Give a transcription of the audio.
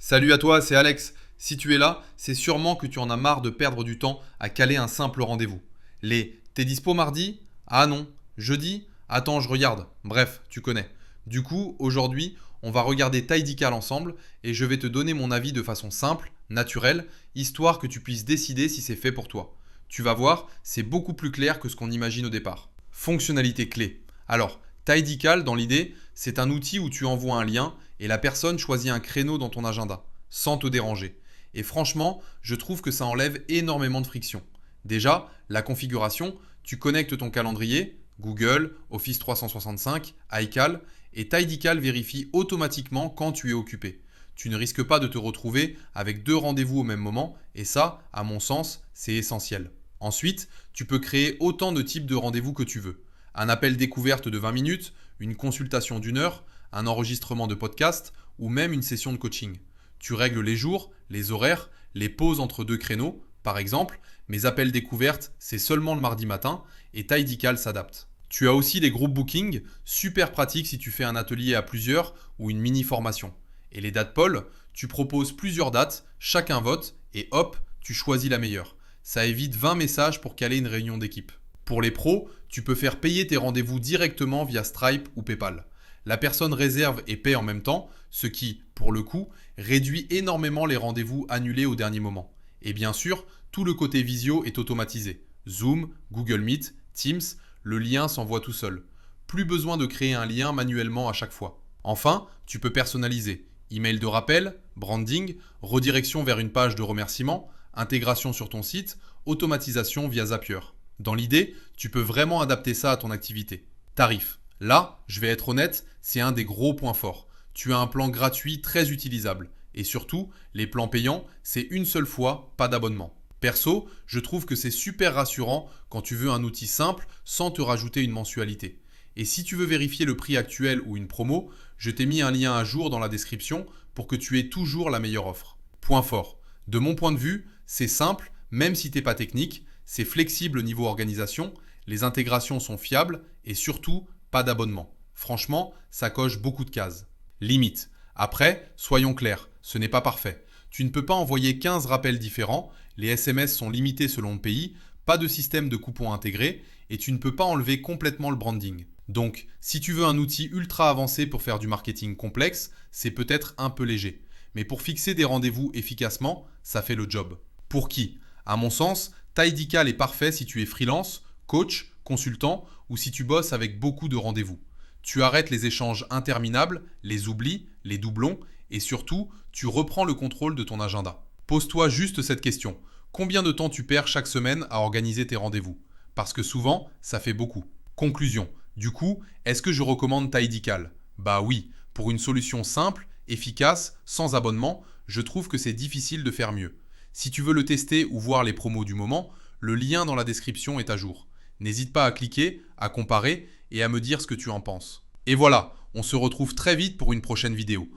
Salut à toi, c'est Alex. Si tu es là, c'est sûrement que tu en as marre de perdre du temps à caler un simple rendez-vous. Les t'es dispo mardi? Ah non. Jeudi? Attends, je regarde. Bref, tu connais. Du coup, aujourd'hui, on va regarder Tidycal ensemble et je vais te donner mon avis de façon simple, naturelle, histoire que tu puisses décider si c'est fait pour toi. Tu vas voir, c'est beaucoup plus clair que ce qu'on imagine au départ. Fonctionnalité clé. Alors, Tidycal, dans l'idée, c'est un outil où tu envoies un lien et la personne choisit un créneau dans ton agenda, sans te déranger. Et franchement, je trouve que ça enlève énormément de friction. Déjà, la configuration, tu connectes ton calendrier, Google, Office 365, iCal, et Tidycal vérifie automatiquement quand tu es occupé. Tu ne risques pas de te retrouver avec deux rendez-vous au même moment, et ça, à mon sens, c'est essentiel. Ensuite, tu peux créer autant de types de rendez-vous que tu veux. Un appel découverte de 20 minutes, une consultation d'une heure, un enregistrement de podcast ou même une session de coaching. Tu règles les jours, les horaires, les pauses entre deux créneaux. Par exemple, mes appels découvertes, c'est seulement le mardi matin et Tidycal s'adapte. Tu as aussi les groupes booking, super pratique si tu fais un atelier à plusieurs ou une mini formation. Et les dates poll, tu proposes plusieurs dates, chacun vote et hop, tu choisis la meilleure. Ça évite 20 messages pour caler une réunion d'équipe. Pour les pros, tu peux faire payer tes rendez-vous directement via Stripe ou PayPal. La personne réserve et paie en même temps, ce qui, pour le coup, réduit énormément les rendez-vous annulés au dernier moment. Et bien sûr, tout le côté visio est automatisé. Zoom, Google Meet, Teams, le lien s'envoie tout seul. Plus besoin de créer un lien manuellement à chaque fois. Enfin, tu peux personnaliser. Email de rappel, branding, redirection vers une page de remerciement, intégration sur ton site, automatisation via Zapier. Dans l'idée, tu peux vraiment adapter ça à ton activité. Tarif. Là, je vais être honnête, c'est un des gros points forts. Tu as un plan gratuit très utilisable. Et surtout, les plans payants, c'est une seule fois, pas d'abonnement. Perso, je trouve que c'est super rassurant quand tu veux un outil simple sans te rajouter une mensualité. Et si tu veux vérifier le prix actuel ou une promo, je t'ai mis un lien à jour dans la description pour que tu aies toujours la meilleure offre. Point fort. De mon point de vue, c'est simple, même si t'es pas technique, c'est flexible niveau organisation, les intégrations sont fiables et surtout, pas d'abonnement. Franchement, ça coche beaucoup de cases. Limite. Après, soyons clairs, ce n'est pas parfait. Tu ne peux pas envoyer 15 rappels différents, les SMS sont limités selon le pays, pas de système de coupons intégré et tu ne peux pas enlever complètement le branding. Donc, si tu veux un outil ultra avancé pour faire du marketing complexe, c'est peut-être un peu léger. Mais pour fixer des rendez-vous efficacement, ça fait le job. Pour qui? À mon sens, Tidycal est parfait si tu es freelance, coach, consultant ou si tu bosses avec beaucoup de rendez-vous. Tu arrêtes les échanges interminables, les oublis, les doublons et surtout, tu reprends le contrôle de ton agenda. Pose-toi juste cette question. Combien de temps tu perds chaque semaine à organiser tes rendez-vous? Parce que souvent, ça fait beaucoup. Conclusion. Du coup, est-ce que je recommande Tidycal? Bah oui, pour une solution simple, efficace, sans abonnement, je trouve que c'est difficile de faire mieux. Si tu veux le tester ou voir les promos du moment, le lien dans la description est à jour. N'hésite pas à cliquer, à comparer et à me dire ce que tu en penses. Et voilà, on se retrouve très vite pour une prochaine vidéo.